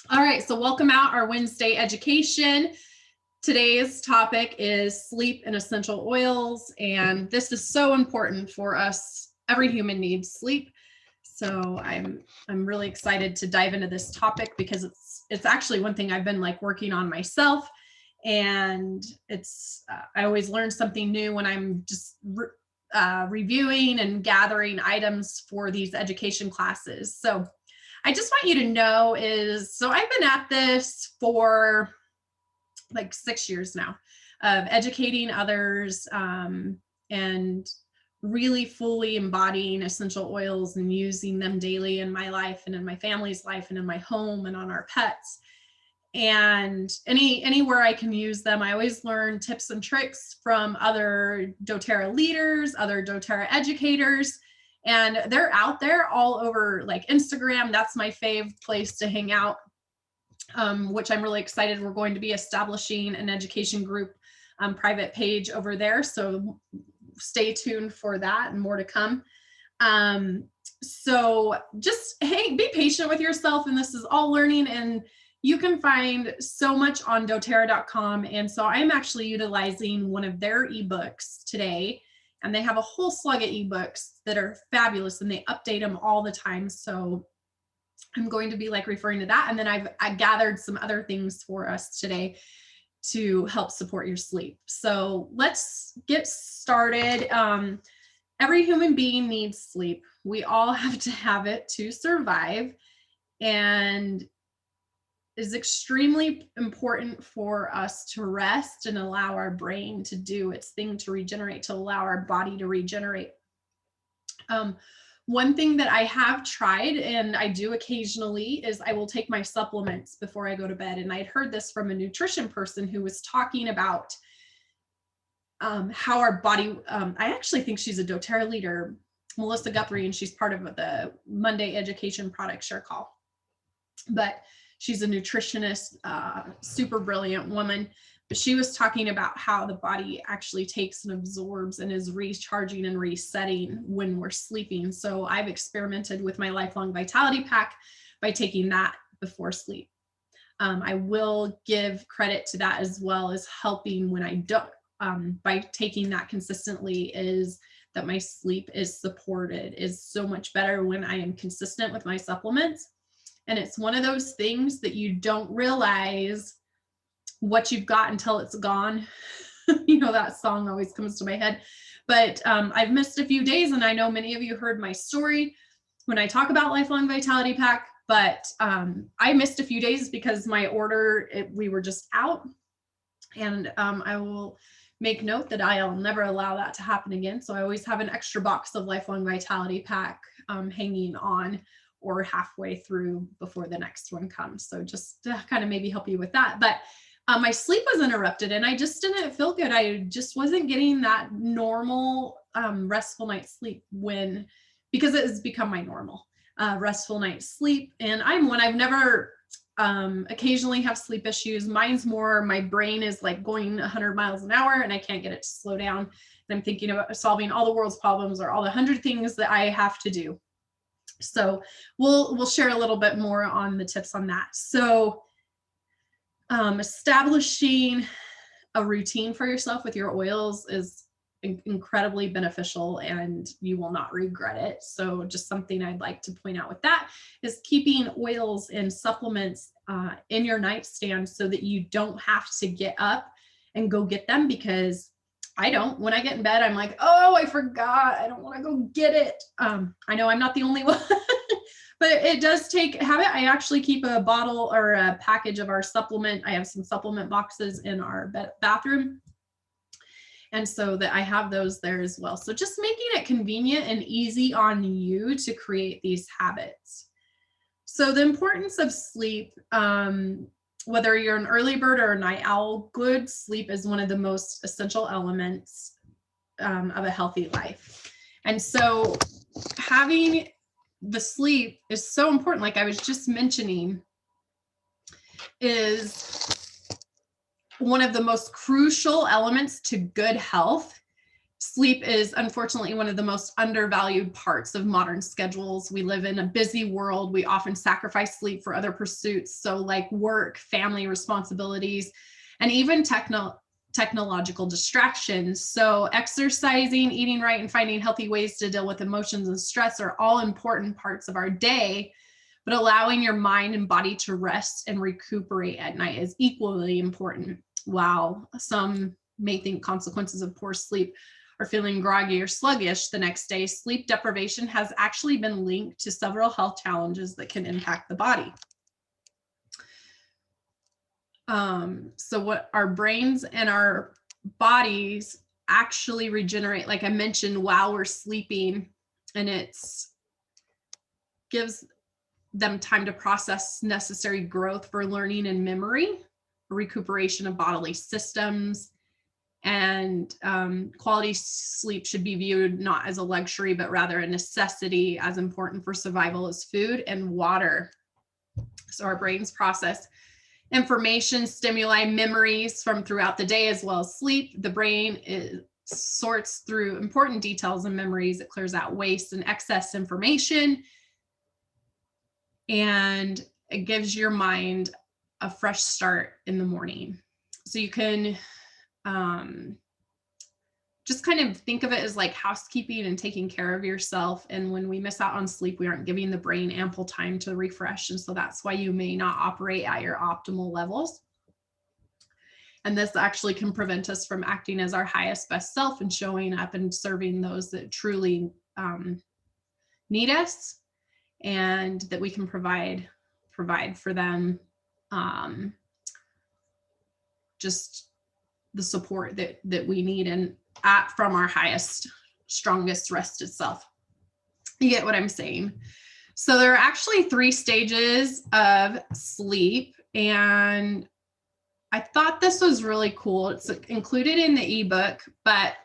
All right, so welcome out our Wednesday education. Today's topic is sleep and essential oils, and this is so important for us. Every human needs sleep. So I'm really excited to dive into this topic because it's actually one thing I've been like working on myself, and it's I always learn something new when I'm just reviewing and gathering items for these education classes. So I just want you to know so I've been at this for like 6 years now of educating others, and really fully embodying essential oils and using them daily in my life and in my family's life and in my home and on our pets. And anywhere I can use them, I always learn tips and tricks from other doTERRA leaders, other doTERRA educators, and they're out there all over like Instagram. That's my fave place to hang out, which I'm really excited. We're going to be establishing an education group private page over there. So stay tuned for that and more to come. So just be patient with yourself. And this is all learning, and you can find so much on doterra.com. And so I'm actually utilizing one of their ebooks today, and they have a whole slug of ebooks that are fabulous, and they update them all the time. So I'm going to be like referring to that. And then I gathered some other things for us today to help support your sleep. So let's get started. Every human being needs sleep. We all have to have it to survive, and is extremely important for us to rest and allow our brain to do its thing, to regenerate, to allow our body to regenerate. One thing that I have tried, and I do occasionally, is I will take my supplements before I go to bed. And I'd heard this from a nutrition person who was talking about how our body, I actually think she's a doTERRA leader, Melissa Guthrie, and she's part of the Monday Education Product Share Call. But she's a nutritionist, super brilliant woman. But she was talking about how the body actually takes and absorbs and is recharging and resetting when we're sleeping. So I've experimented with my Lifelong Vitality Pack by taking that before sleep. I will give credit to that as well as helping when I don't, by taking that consistently, is that my sleep is supported, is so much better when I am consistent with my supplements. And it's one of those things that you don't realize what you've got until it's gone. You know, that song always comes to my head. But I've missed a few days, and I know many of you heard my story when I talk about Lifelong Vitality Pack, but I missed a few days because my order, we were just out. And I will make note that I'll never allow that to happen again. So I always have an extra box of Lifelong Vitality Pack hanging on or halfway through before the next one comes. So just to kind of maybe help you with that. But my sleep was interrupted, and I just didn't feel good. I just wasn't getting that normal restful night's sleep because it has become my normal restful night's sleep. And I've never occasionally have sleep issues. Mine's more, my brain is like going 100 miles an hour and I can't get it to slow down. And I'm thinking about solving all the world's problems or all the 100 things that I have to do. So we'll share a little bit more on the tips on that. So establishing a routine for yourself with your oils is incredibly beneficial, and you will not regret it. So just something I'd like to point out with that is keeping oils and supplements in your nightstand so that you don't have to get up and go get them, because I don't. When I get in bed, I'm like, oh, I forgot. I don't want to go get it. I know I'm not the only one. But it does take habit. I actually keep a bottle or a package of our supplement. I have some supplement boxes in our bathroom. And so that I have those there as well. So just making it convenient and easy on you to create these habits. So the importance of sleep, whether you're an early bird or a night owl, good sleep is one of the most essential elements of a healthy life. And so having the sleep is so important, like I was just mentioning, is one of the most crucial elements to good health. Sleep is unfortunately one of the most undervalued parts of modern schedules. We live in a busy world. We often sacrifice sleep for other pursuits, so like work, family responsibilities, and even technological distractions. So exercising, eating right, and finding healthy ways to deal with emotions and stress are all important parts of our day, but allowing your mind and body to rest and recuperate at night is equally important. While some may think consequences of poor sleep or feeling groggy or sluggish the next day, sleep deprivation has actually been linked to several health challenges that can impact the body. So what our brains and our bodies actually regenerate, like I mentioned, while we're sleeping, and it's gives them time to process necessary growth for learning and memory, recuperation of bodily systems, and quality sleep should be viewed not as a luxury, but rather a necessity, as important for survival as food and water. So our brains process information, stimuli, memories from throughout the day, as well as sleep. The brain sorts through important details and memories. It clears out waste and excess information, and it gives your mind a fresh start in the morning. So you can just kind of think of it as like housekeeping and taking care of yourself. And when we miss out on sleep, we aren't giving the brain ample time to refresh. And so that's why you may not operate at your optimal levels. And this actually can prevent us from acting as our highest best self and showing up and serving those that truly need us, and that we can provide for them just the support that we need, and from our highest, strongest, rested self. You get what I'm saying? So there are actually 3 stages of sleep, and I thought this was really cool. It's included in the ebook, but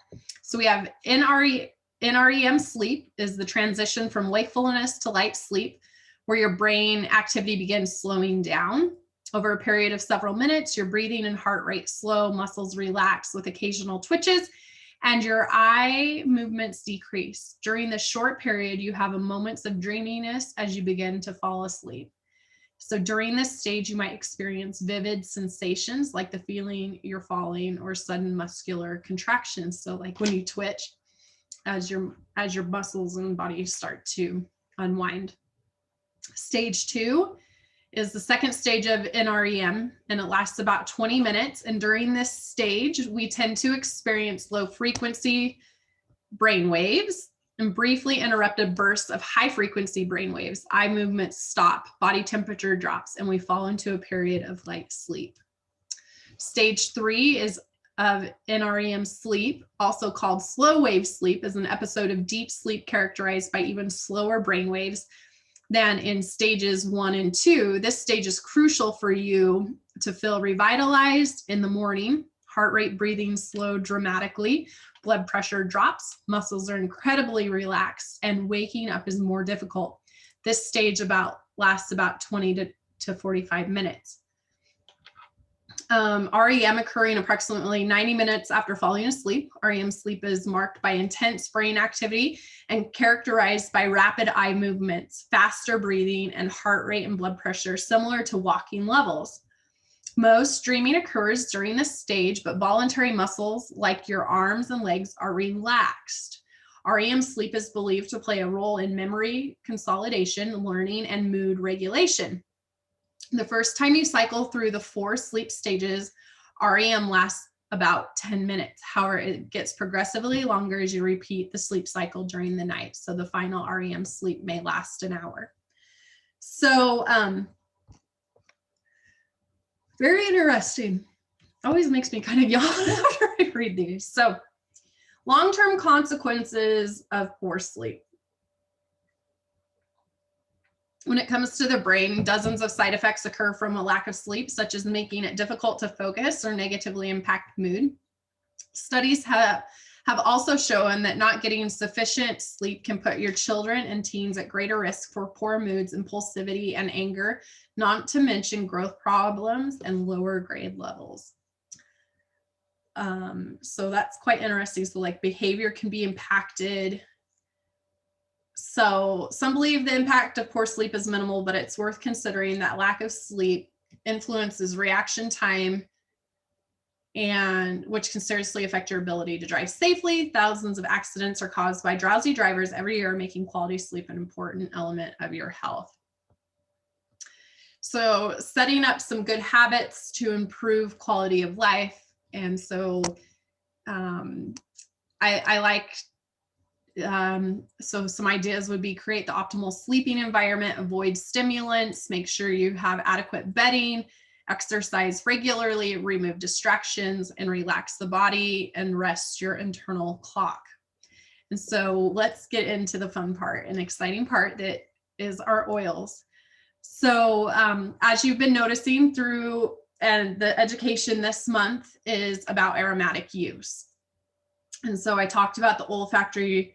so we have NREM sleep is the transition from wakefulness to light sleep, where your brain activity begins slowing down. Over a period of several minutes, your breathing and heart rate slow, muscles relax with occasional twitches, and your eye movements decrease. During this short period, you have moments of dreaminess as you begin to fall asleep. So during this stage, you might experience vivid sensations like the feeling you're falling, or sudden muscular contractions. So like when you twitch as your muscles and body start to unwind. Stage 2 is the second stage of NREM, and it lasts about 20 minutes. And during this stage, we tend to experience low frequency brain waves and briefly interrupted bursts of high frequency brain waves. Eye movements stop, body temperature drops, and we fall into a period of light sleep. Stage 3 is of NREM sleep, also called slow wave sleep, is an episode of deep sleep characterized by even slower brain waves than in stages 1 and 2. This stage is crucial for you to feel revitalized in the morning. Heart rate, breathing slow dramatically, blood pressure drops, muscles are incredibly relaxed, and waking up is more difficult. This stage lasts about 20 to 45 minutes. REM occurring approximately 90 minutes after falling asleep. REM sleep is marked by intense brain activity and characterized by rapid eye movements, faster breathing, and heart rate and blood pressure similar to walking levels. Most dreaming occurs during this stage, but voluntary muscles like your arms and legs are relaxed. REM sleep is believed to play a role in memory consolidation, learning, and mood regulation. The first time you cycle through the 4 sleep stages, REM lasts about 10 minutes. However, it gets progressively longer as you repeat the sleep cycle during the night. So the final REM sleep may last an hour. So very interesting. Always makes me kind of yawn after I read these. So long-term consequences of poor sleep. When it comes to the brain, dozens of side effects occur from a lack of sleep, such as making it difficult to focus or negatively impact mood. Studies have also shown that not getting sufficient sleep can put your children and teens at greater risk for poor moods, impulsivity, and anger, not to mention growth problems and lower grade levels. So that's quite interesting. So like behavior can be impacted. So some believe the impact of poor sleep is minimal, but it's worth considering that lack of sleep influences reaction time, and which can seriously affect your ability to drive safely. Thousands of accidents are caused by drowsy drivers every year, making quality sleep an important element of your health. So setting up some good habits to improve quality of life. And so I like, so some ideas would be create the optimal sleeping environment, avoid stimulants, make sure you have adequate bedding, exercise regularly, remove distractions, and relax the body and rest your internal clock. And so let's get into the fun part and exciting part that is our oils. So as you've been noticing through, and the education this month is about aromatic use. And so I talked about the olfactory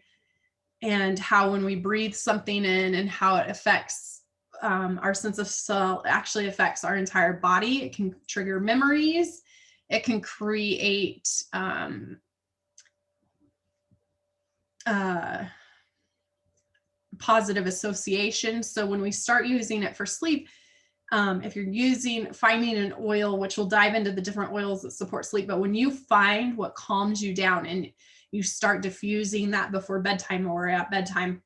and how when we breathe something in and how it affects our sense of smell, actually affects our entire body. It can trigger memories. It can create positive association. So when we start using it for sleep, if you're finding an oil, which we'll dive into the different oils that support sleep, but when you find what calms you down and you start diffusing that before bedtime or at bedtime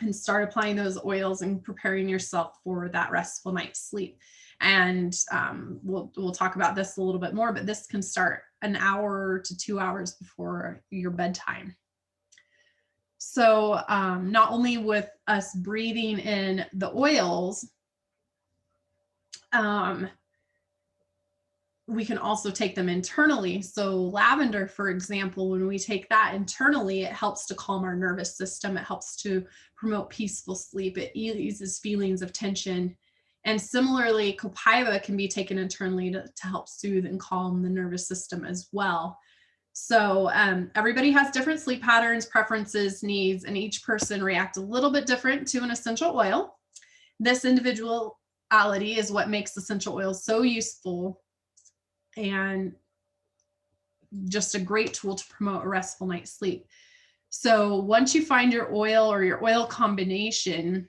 and start applying those oils and preparing yourself for that restful night's sleep. And we'll talk about this a little bit more, but this can start an hour to 2 hours before your bedtime. So not only with us breathing in the oils, we can also take them internally. So lavender, for example, when we take that internally, it helps to calm our nervous system. It helps to promote peaceful sleep. It eases feelings of tension. And similarly, copaiba can be taken internally to help soothe and calm the nervous system as well. So everybody has different sleep patterns, preferences, needs, and each person reacts a little bit different to an essential oil. This individuality is what makes essential oils so useful and just a great tool to promote a restful night's sleep. So once you find your oil or your oil combination,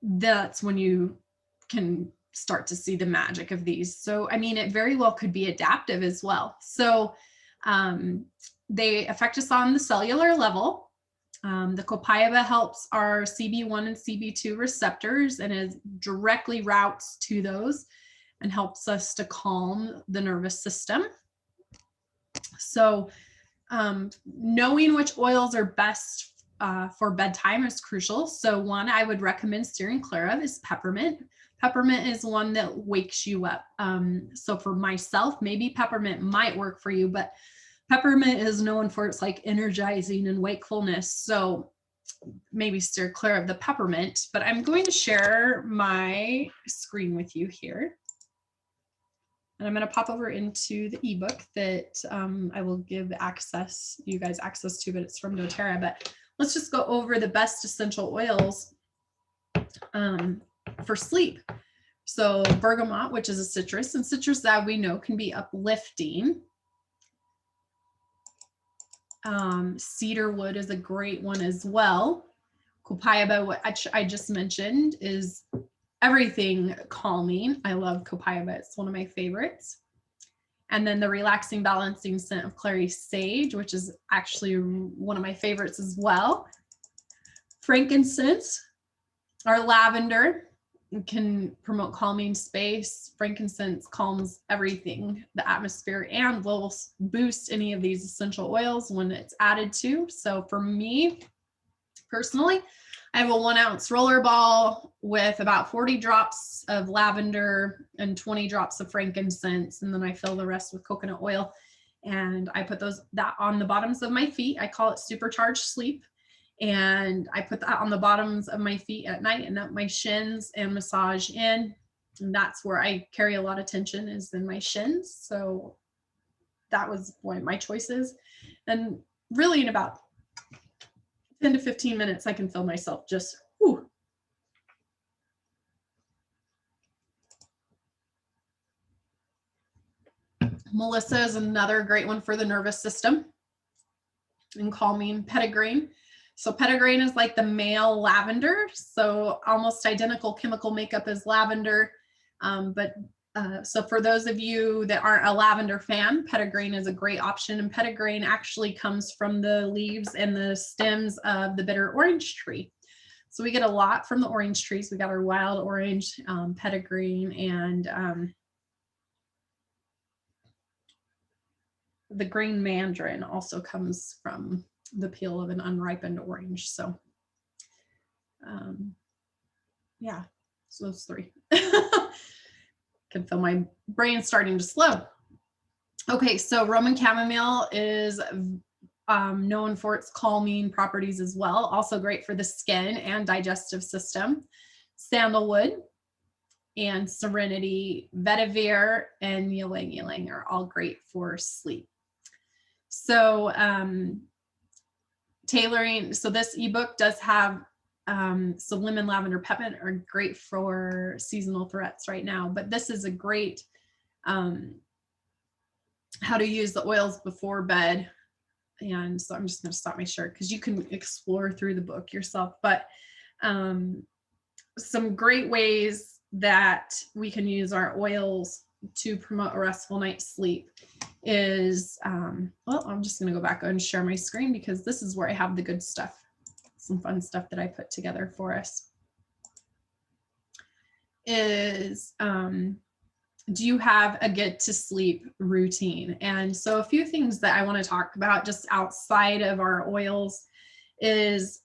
that's when you can start to see the magic of these. So, I mean, it very well could be adaptive as well. So they affect us on the cellular level. The copaiba helps our CB1 and CB2 receptors and it directly routes to those and helps us to calm the nervous system. So knowing which oils are best for bedtime is crucial. So one I would recommend steering clear of is peppermint. Peppermint is one that wakes you up. So for myself, maybe peppermint might work for you, but peppermint is known for its like energizing and wakefulness. So maybe steer clear of the peppermint, but I'm going to share my screen with you here. And I'm going to pop over into the ebook that I will give you guys access to, but it's from doTERRA. But let's just go over the best essential oils for sleep. So bergamot, which is a citrus, and citrus that we know can be uplifting. Cedar wood is a great one as well. Copaiba, what I just mentioned, is everything calming. I love copaiba. It's one of my favorites. And then the relaxing, balancing scent of clary sage, which is actually one of my favorites as well. Frankincense or lavender can promote calming space. Frankincense calms everything, the atmosphere, and will boost any of these essential oils when it's added to. So for me personally, I have a 1 ounce roller ball with about 40 drops of lavender and 20 drops of frankincense. And then I fill the rest with coconut oil. And I put that on the bottoms of my feet. I call it supercharged sleep. And I put that on the bottoms of my feet at night and up my shins and massage in. And that's where I carry a lot of tension, is in my shins. So that was one of my choices. And really in about 10 to 15 minutes, I can feel myself just, whew. Melissa is another great one for the nervous system and calming. Petitgrain. So petitgrain is like the male lavender, so almost identical chemical makeup as lavender. So for those of you that aren't a lavender fan, petitgrain is a great option. And petitgrain actually comes from the leaves and the stems of the bitter orange tree. So we get a lot from the orange trees. We got our wild orange, petitgrain, and the green mandarin also comes from the peel of an unripened orange. So yeah, so those three. Can feel my brain starting to slow. Okay, so Roman chamomile is known for its calming properties as well. Also great for the skin and digestive system. Sandalwood and serenity, vetiver, and ylang ylang are all great for sleep. So tailoring, so this ebook does have, so lemon, lavender, peppermint are great for seasonal threats right now, but this is a great how to use the oils before bed. And so I'm just going to stop my share because you can explore through the book yourself, but some great ways that we can use our oils to promote a restful night's sleep is, well, I'm just going to go back and share my screen because this is where I have the good stuff, some fun stuff that I put together for us. Is, do you have a get to sleep routine? And so a few things that I want to talk about just outside of our oils is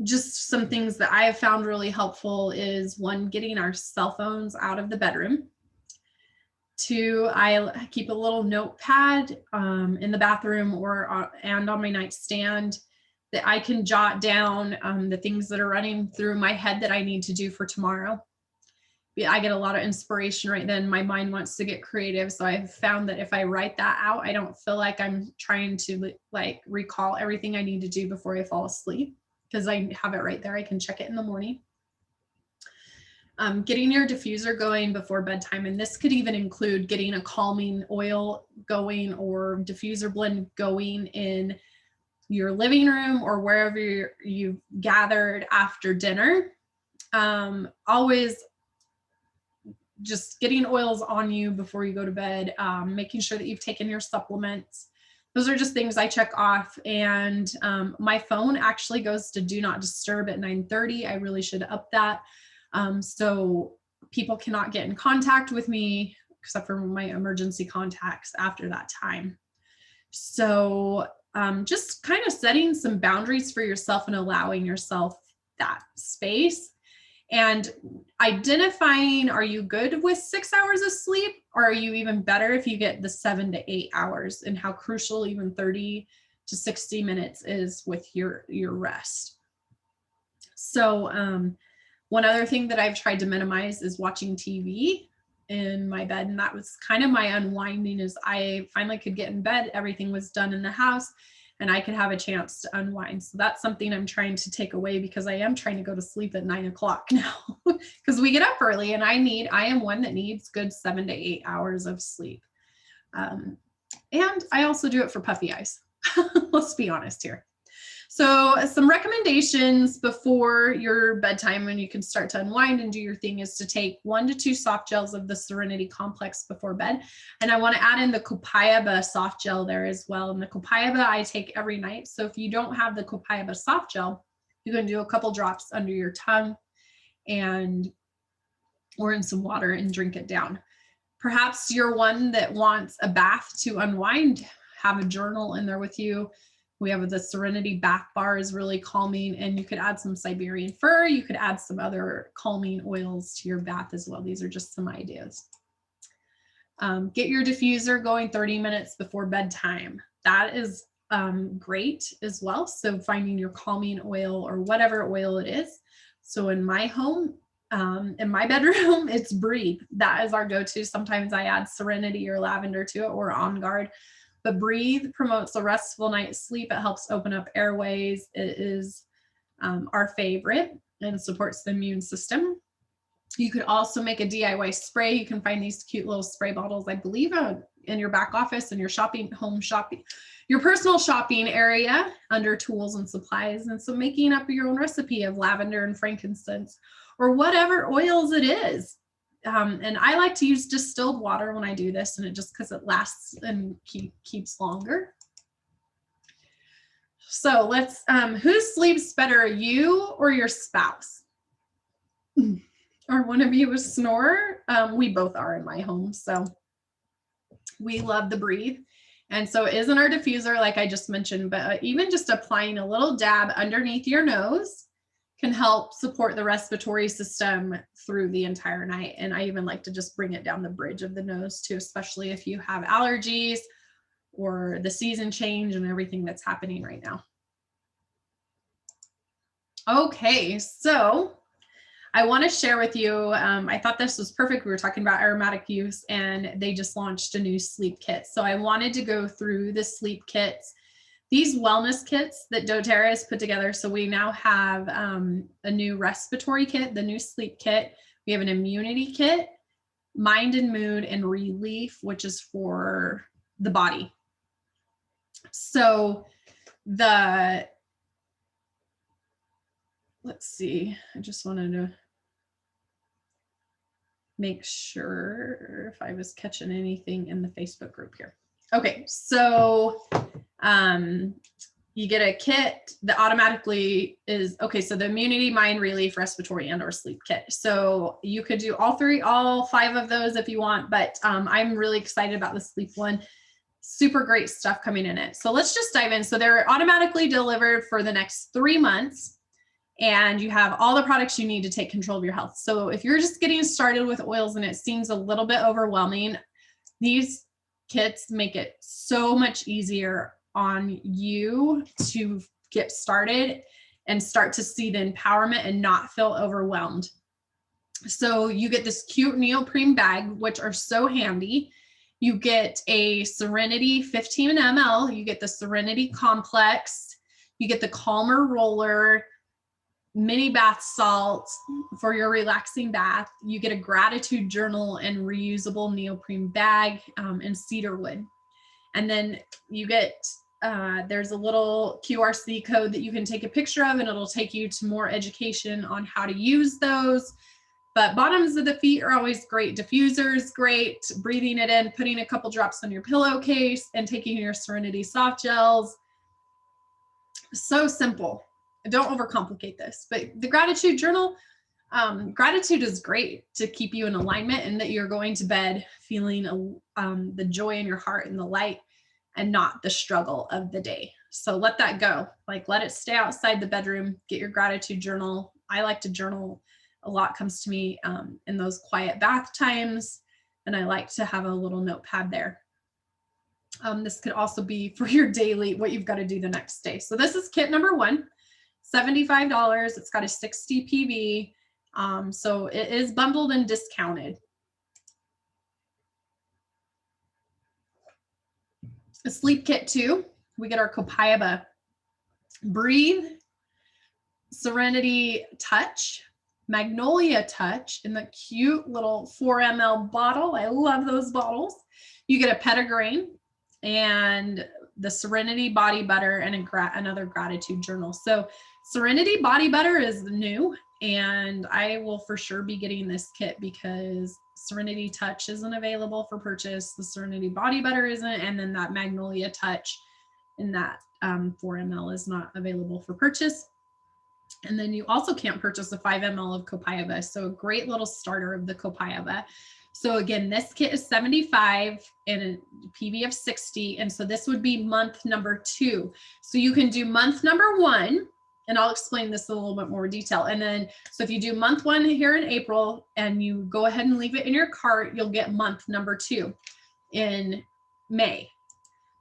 just some things that I have found really helpful is one, getting our cell phones out of the bedroom. Two, I keep a little notepad in the bathroom or and on my nightstand that I can jot down the things that are running through my head that I need to do for tomorrow. I get a lot of inspiration right then. My mind wants to get creative. So I've found that if I write that out, I don't feel like I'm trying to like recall everything I need to do before I fall asleep because I have it right there. I can check it in the morning. Getting your diffuser going before bedtime. And this could even include getting a calming oil going or diffuser blend going in your living room or wherever you've gathered after dinner. Always just getting oils on you before you go to bed, making sure that you've taken your supplements. Those are just things I check off. And my phone actually goes to do not disturb at 9:30. I really should up that. So people cannot get in contact with me except for my emergency contacts after that time. So just kind of setting some boundaries for yourself and allowing yourself that space. And identifying, are you good with 6 hours of sleep, or are you even better if you get the 7 to 8 hours, and how crucial even 30 to 60 minutes is with your rest. So one other thing that I've tried to minimize is watching TV in my bed. And that was kind of my unwinding, is I finally could get in bed. Everything was done in the house and I could have a chance to unwind. So that's something I'm trying to take away because I am trying to go to sleep at 9 o'clock now because we get up early and I am one that needs good 7 to 8 hours of sleep. And I also do it for puffy eyes. Let's be honest here. So some recommendations before your bedtime when you can start to unwind and do your thing is to take 1 to 2 soft gels of the Serenity Complex before bed. And I want to add in the Copaiba soft gel there as well. And the Copaiba I take every night. So if you don't have the Copaiba soft gel, you can do a couple drops under your tongue or in some water and drink it down. Perhaps you're one that wants a bath to unwind, have a journal in there with you. We have the Serenity Bath Bar is really calming, and you could add some Siberian fir. You could add some other calming oils to your bath as well. These are just some ideas. Get your diffuser going 30 minutes before bedtime. That is great as well. So finding your calming oil or whatever oil it is. So in my home, in my bedroom, it's Breathe. That is our go-to. Sometimes I add Serenity or lavender to it or On Guard. But Breathe promotes a restful night's sleep. It helps open up airways. It is our favorite and supports the immune system. You could also make a DIY spray. You can find these cute little spray bottles, I believe, in your back office and your home shopping, your personal shopping area under tools and supplies. And so making up your own recipe of lavender and frankincense or whatever oils it is. And I like to use distilled water when I do this, and because it lasts and keeps longer. So let's, who sleeps better, you or your spouse? Are one of you a snorer? We both are in my home, so we love the breathe. And so it isn't our diffuser like I just mentioned, but even just applying a little dab underneath your nose can help support the respiratory system through the entire night. And I even like to just bring it down the bridge of the nose too, especially if you have allergies or the season change and everything that's happening right now. Okay, so I want to share with you, I thought this was perfect. We were talking about aromatic use, and they just launched a new sleep kit. So I wanted to go through the sleep kits, these wellness kits that doTERRA has put together. So we now have a new respiratory kit, the new sleep kit. We have an immunity kit, mind and mood, and relief, which is for the body. So let's see, I just wanted to make sure if I was catching anything in the Facebook group here. Okay, so you get a kit that automatically is, okay, so the immunity, mind, relief, respiratory, and or sleep kit. So you could do all 5 of those if you want, but I'm really excited about the sleep one. Super great stuff coming in it. So let's just dive in. So they're automatically delivered for the next 3 months. And you have all the products you need to take control of your health. So if you're just getting started with oils and it seems a little bit overwhelming, these kits make it so much easier on you to get started and start to see the empowerment and not feel overwhelmed. So you get this cute neoprene bag, which are so handy. You get a Serenity 15 ml, you get the Serenity Complex, you get the Calmer Roller, mini bath salts for your relaxing bath. You get a gratitude journal and reusable neoprene bag and cedar wood. And then you get, there's a little QRC code that you can take a picture of, and it'll take you to more education on how to use those. But bottoms of the feet are always great. Diffusers, great. Breathing it in, putting a couple drops on your pillowcase, and taking your Serenity soft gels. So simple. Don't overcomplicate this, but the gratitude journal, gratitude is great to keep you in alignment and that you're going to bed feeling the joy in your heart and the light and not the struggle of the day. So let that go. Like, let it stay outside the bedroom. Get your gratitude journal. I like to journal. A lot comes to me in those quiet bath times, and I like to have a little notepad there. This could also be for your daily, what you've got to do the next day. So this is kit number 1. $75. It's got a 60 PV. So it is bundled and discounted. A sleep kit 2. We get our Copaiba Breathe, Serenity Touch, Magnolia Touch in the cute little 4 ml bottle. I love those bottles. You get a Petitgrain and the Serenity Body Butter and another gratitude journal. So Serenity Body Butter is new, and I will for sure be getting this kit because Serenity Touch isn't available for purchase. The Serenity Body Butter isn't, and then that Magnolia Touch in that 4 ml is not available for purchase. And then you also can't purchase a 5 ml of Copaiba. So a great little starter of the Copaiba. So again, this kit is $75 and a PV of 60. And so this would be month number 2. So you can do month number 1, and I'll explain this in a little bit more detail. And then, so if you do month 1 here in April and you go ahead and leave it in your cart, you'll get month number 2 in May.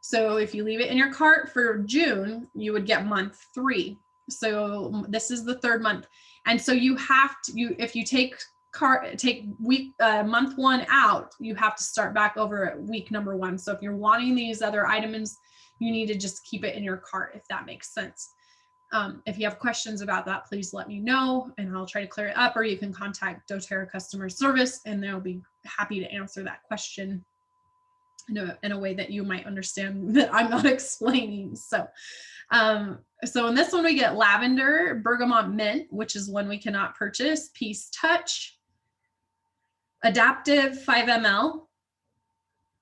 So if you leave it in your cart for June, you would get month 3. So this is the 3rd month. And so you have to, if you take month 1 out, you have to start back over at week number 1. So if you're wanting these other items, you need to just keep it in your cart, if that makes sense. If you have questions about that, please let me know and I'll try to clear it up, or you can contact doTERRA customer service and they'll be happy to answer that question in a way that you might understand that I'm not explaining. So in this one we get lavender, bergamot mint, which is one we cannot purchase, Peace Touch, Adaptive 5 ml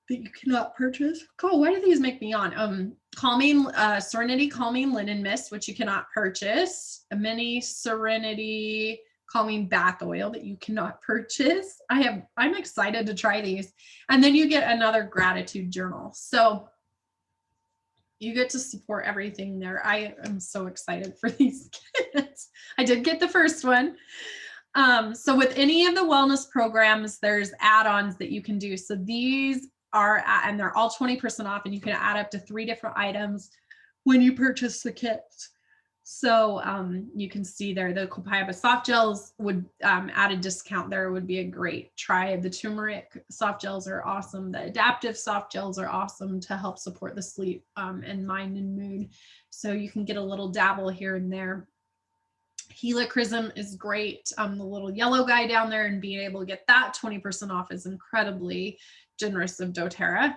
that you cannot purchase. Oh, why do these make me yawn? Calming, Serenity Calming Linen Mist, which you cannot purchase. A mini Serenity Calming Bath Oil that you cannot purchase. I'm excited to try these. And then you get another gratitude journal. So you get to support everything there. I am so excited for these kits. I did get the first one. So with any of the wellness programs, there's add-ons that you can do. So these are, and they're all 20% off, and you can add up to 3 different items when you purchase the kits. So you can see there, the Copaiba soft gels would add a discount there, would be a great try. The turmeric soft gels are awesome. The adaptive soft gels are awesome to help support the sleep and mind and mood. So you can get a little dabble here and there. Helichrysum is great. The little yellow guy down there, and being able to get that 20% off is incredibly generous of doTERRA.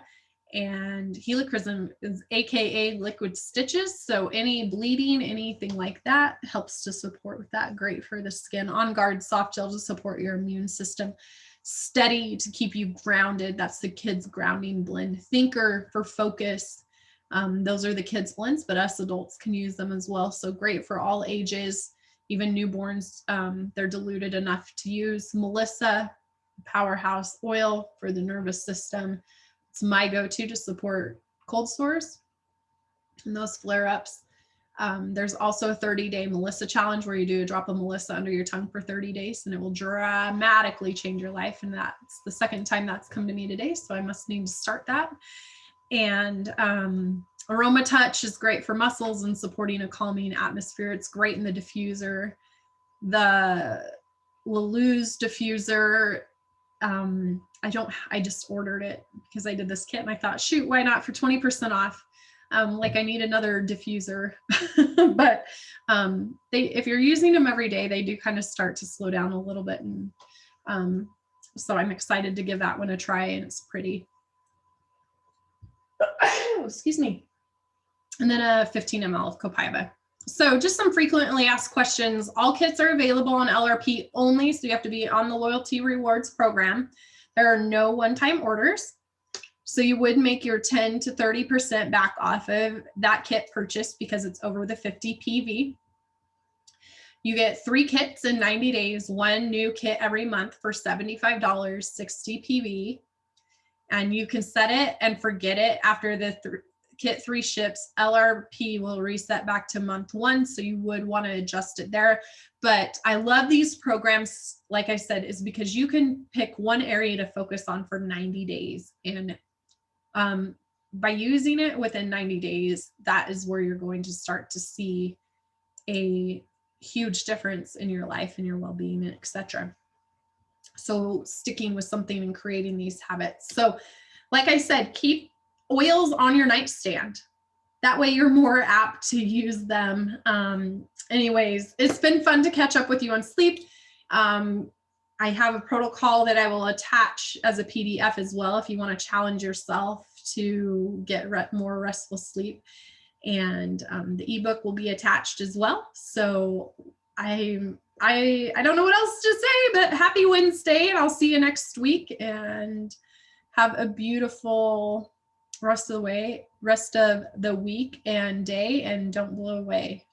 And Helichrysum is AKA liquid stitches. So any bleeding, anything like that helps to support with that. Great for the skin. On Guard soft gel to support your immune system. Steady to keep you grounded. That's the kids grounding blend. Thinker for focus. Those are the kids blends, but us adults can use them as well. So great for all ages, even newborns. They're diluted enough to use. Melissa Powerhouse oil for the nervous system. It's my go-to to support cold sores and those flare-ups. There's also a 30-day Melissa challenge where you do a drop of Melissa under your tongue for 30 days and it will dramatically change your life. And that's the second time that's come to me today. So I must need to start that. And Aroma Touch is great for muscles and supporting a calming atmosphere. It's great in the diffuser. The Luluz diffuser, I just ordered it because I did this kit and I thought, shoot, why not for 20% off? Like I need another diffuser, but if you're using them every day, they do kind of start to slow down a little bit. And so I'm excited to give that one a try, and it's pretty. Excuse me. And then a 15 ml of Copaiba. So just some frequently asked questions. All kits are available on LRP only, so you have to be on the Loyalty Rewards program. There are no one-time orders. So you would make your 10 to 30% back off of that kit purchase because it's over the 50 PV. You get 3 kits in 90 days, 1 new kit every month for $75, 60 PV. And you can set it and forget it after the kit 3 ships. LRP will reset back to month 1, so you would want to adjust it there. But I love these programs, like I said, is because you can pick one area to focus on for 90 days. And by using it within 90 days, that is where you're going to start to see a huge difference in your life and your well-being, etc. So sticking with something and creating these habits. So like I said, keep oils on your nightstand. That way you're more apt to use them. Anyways, it's been fun to catch up with you on sleep. I have a protocol that I will attach as a PDF as well if you want to challenge yourself to get more restful sleep. And the ebook will be attached as well. So I don't know what else to say, but happy Wednesday, and I'll see you next week, and have a beautiful rest of the week and day, and don't blow away.